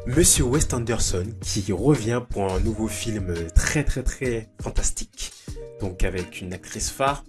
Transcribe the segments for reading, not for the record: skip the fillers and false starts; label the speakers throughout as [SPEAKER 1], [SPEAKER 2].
[SPEAKER 1] Monsieur Wes Anderson qui revient pour un nouveau film très fantastique, donc avec une actrice phare.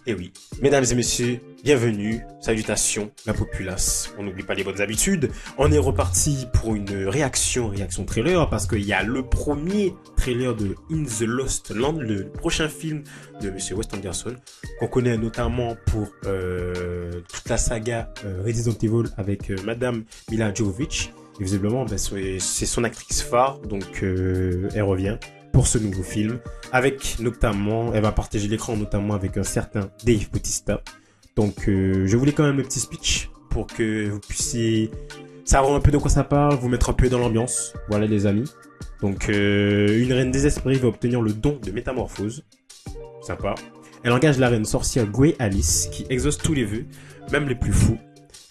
[SPEAKER 1] Et oui, mesdames et messieurs, bienvenue, salutations, la populace. On n'oublie pas les bonnes habitudes. On est reparti pour une réaction trailer, parce qu'il y a le premier trailer de In the Lost Land, le prochain film de Monsieur Wes Anderson, qu'on connaît notamment pour toute la saga Resident Evil avec Madame Milla Jovovich. Et visiblement, c'est son actrice phare, donc elle revient pour ce nouveau film, avec notamment, elle va partager l'écran notamment avec un certain Dave Bautista. Donc je voulais quand même le petit speech pour que vous puissiez savoir un peu de quoi ça parle, vous mettre un peu dans l'ambiance. Voilà les amis. Donc une reine désespérée va obtenir le don de métamorphose. Sympa. Elle engage la reine sorcière Grey Alice qui exauce tous les vœux, même les plus fous.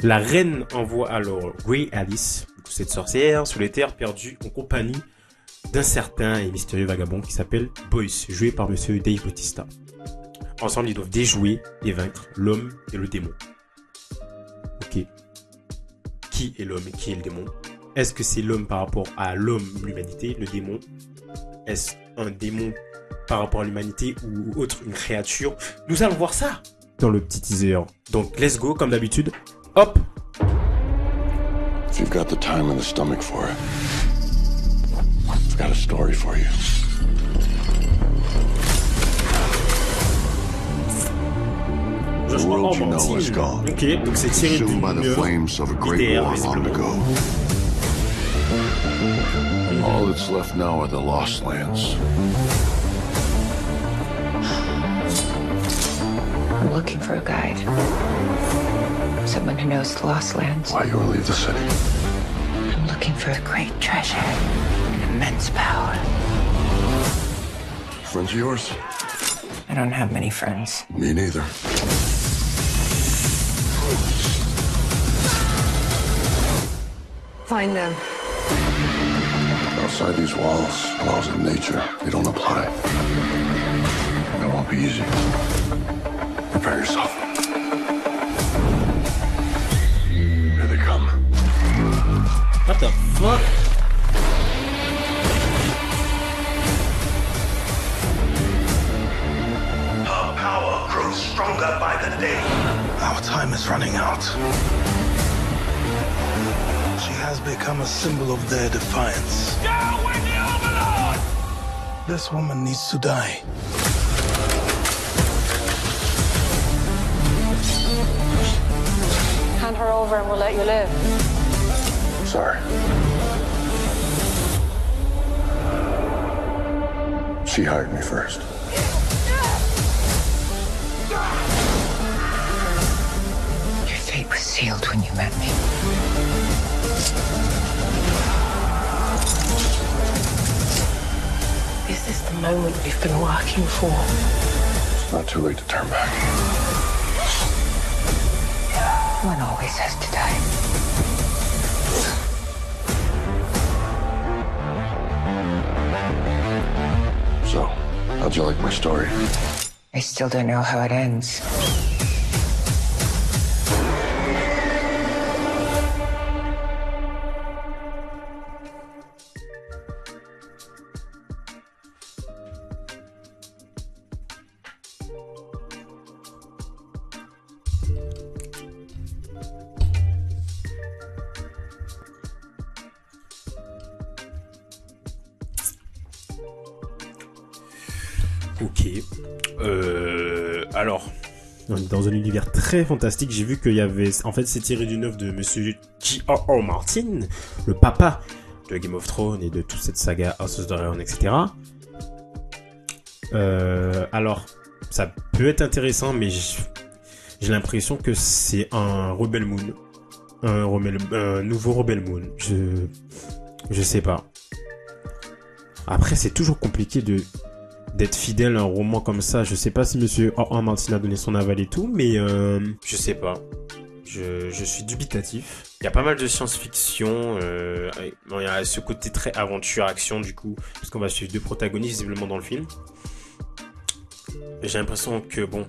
[SPEAKER 1] La reine envoie alors Grey Alice, cette sorcière, sur les terres perdues en compagnie d'un certain et mystérieux vagabond qui s'appelle Boyce, joué par monsieur Dave Bautista. Ensemble, ils doivent déjouer et vaincre l'homme et le démon. Ok. Qui est l'homme et qui est le démon? Est-ce que c'est l'homme par rapport à l'homme, l'humanité, le démon? Est-ce un démon par rapport à l'humanité ou autre, une créature? Nous allons voir ça dans le petit teaser. Donc, let's go, comme d'habitude. Hop!
[SPEAKER 2] If you've got the time and the stomach for it, I've got a story for you. The world you know is gone,
[SPEAKER 1] ok, donc c'est tiré
[SPEAKER 2] consumed by the flames of a great war long ago. All that's left now are the Lost Lands.
[SPEAKER 3] I'm looking for a guide. Someone who knows the Lost Lands.
[SPEAKER 2] Why you want to leave the city?
[SPEAKER 3] I'm looking for a great treasure and immense power.
[SPEAKER 2] Friends of yours?
[SPEAKER 3] I don't have many friends.
[SPEAKER 2] Me neither.
[SPEAKER 3] Find them.
[SPEAKER 2] Outside these walls, laws of nature, they don't apply. It won't be easy. Prepare yourself. Here they come.
[SPEAKER 1] What the fuck?
[SPEAKER 4] Her power grows stronger by the day.
[SPEAKER 5] Our time is running out. She has become a symbol of their defiance.
[SPEAKER 4] Down with the Overlord!
[SPEAKER 5] This woman needs to die.
[SPEAKER 6] Hand her over and we'll let you live.
[SPEAKER 2] Sorry. She hired me first.
[SPEAKER 3] Your fate was sealed when you met me.
[SPEAKER 6] Is this the moment we've been working for?
[SPEAKER 2] It's not too late to turn back.
[SPEAKER 3] One always has to die.
[SPEAKER 2] So, how'd you like my story?
[SPEAKER 3] I still don't know how it ends.
[SPEAKER 1] Ok. Alors, on est dans un univers très fantastique. J'ai vu qu'il y avait... En fait, c'est tiré d'une œuvre de monsieur J.R.R. Martin, le papa de Game of Thrones et de toute cette saga House of Dragon, etc. Alors, ça peut être intéressant, mais j'ai l'impression que c'est un Rebel Moon. Un nouveau Rebel Moon. Je sais pas. Après, c'est toujours compliqué d'être fidèle à un roman comme ça. Je sais pas si monsieur R.R. Martin a donné son aval et tout, mais je sais pas. Je suis dubitatif. Il y a pas mal de science-fiction. Il y a ce côté très aventure-action du coup, parce qu'on va suivre deux protagonistes visiblement dans le film. Et j'ai l'impression que bon,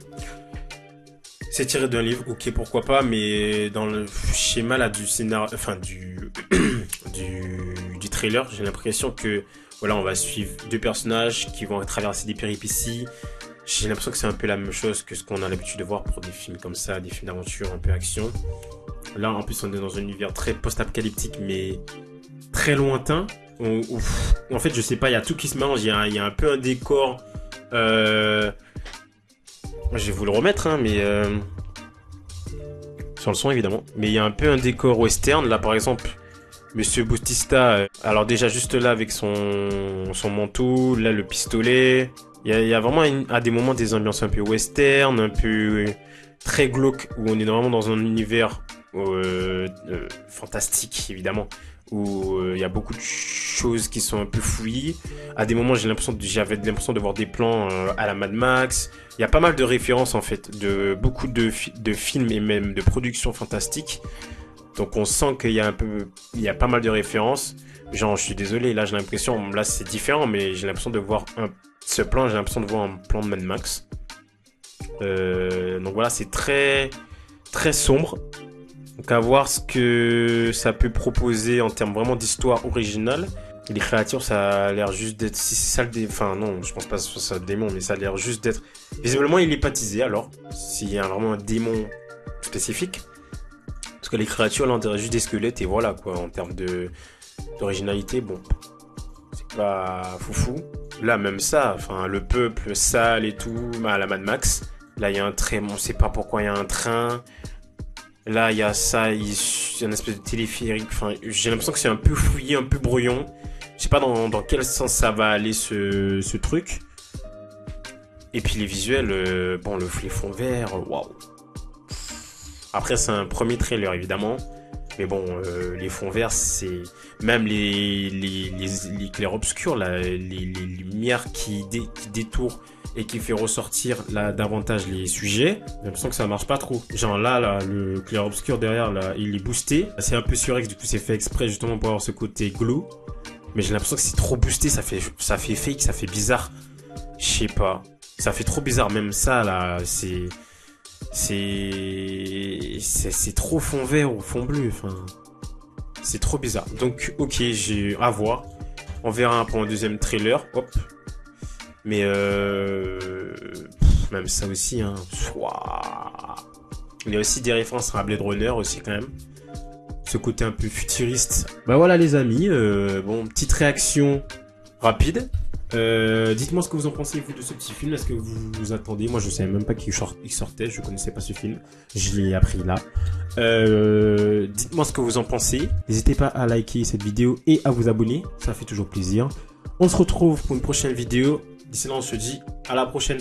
[SPEAKER 1] c'est tiré d'un livre, ok pourquoi pas, mais dans le schéma là du scénario, enfin du trailer, j'ai l'impression que voilà, on va suivre deux personnages qui vont traverser des péripéties. J'ai l'impression que c'est un peu la même chose que ce qu'on a l'habitude de voir pour des films comme ça, des films d'aventure, un peu action. Là, en plus, on est dans un univers très post-apocalyptique, mais très lointain. En fait, je sais pas, il y a tout qui se mélange. Il y a un peu un décor. Je vais vous le remettre, hein, mais sur le son évidemment. Mais il y a un peu un décor western. Là, par exemple, Monsieur Bautista. Alors déjà juste là avec son manteau, là le pistolet. Il y a vraiment à des moments des ambiances un peu western, un peu très glauque, où on est vraiment dans un univers fantastique évidemment, où il y a beaucoup de choses qui sont un peu fouillis. À des moments j'avais l'impression de voir des plans à la Mad Max. Il y a pas mal de références en fait, de beaucoup de films et même de productions fantastiques. Donc on sent qu'il y a pas mal de références. Genre je suis désolé, là j'ai l'impression, là c'est différent, mais j'ai l'impression de voir ce plan, j'ai l'impression de voir un plan de Mad Max. Donc voilà, c'est très très sombre. Donc à voir ce que ça peut proposer en termes vraiment d'histoire originale. Et les créatures, ça a l'air juste d'être... Si c'est ça enfin non, je pense pas que ce soit un démon, mais ça a l'air juste d'être... Visiblement il est baptisé alors, s'il y a vraiment un démon spécifique. Parce que les créatures là on dirait juste des squelettes et voilà quoi, en termes d'originalité, bon, c'est pas foufou. Là même ça, enfin le peuple sale et tout, à la Mad Max. Là il y a un train, on sait pas pourquoi il y a un train. Là il y a ça, il y a une espèce de téléphérique. Enfin j'ai l'impression que c'est un peu fouillé, un peu brouillon. Je sais pas dans quel sens ça va aller ce truc. Et puis les visuels, bon les fonds verts, waouh. Après c'est un premier trailer évidemment, mais bon les fonds verts c'est même les clairs-obscurs là, les lumières qui détournent et qui fait ressortir là davantage les sujets. J'ai l'impression que ça marche pas trop. Genre là le clair-obscur derrière là il est boosté, c'est un peu surex, du coup c'est fait exprès justement pour avoir ce côté glow. Mais j'ai l'impression que c'est trop boosté, ça fait fake, ça fait bizarre. Je sais pas, ça fait trop bizarre même ça là, c'est trop fond vert ou fond bleu, enfin c'est trop bizarre. Donc ok, j'ai à voir, on verra pour un deuxième trailer, hop. Mais même ça aussi hein. Il y a aussi des références à Blade Runner aussi quand même, ce côté un peu futuriste. Bah voilà les amis, bon, petite réaction rapide. Dites-moi ce que vous en pensez vous de ce petit film. Est-ce que vous attendez? Moi je savais même pas qu'il sortait, je connaissais pas ce film, je l'ai appris là. Dites-moi ce que vous en pensez. N'hésitez pas à liker cette vidéo et à vous abonner, ça fait toujours plaisir. On se retrouve pour une prochaine vidéo. D'ici là on se dit à la prochaine.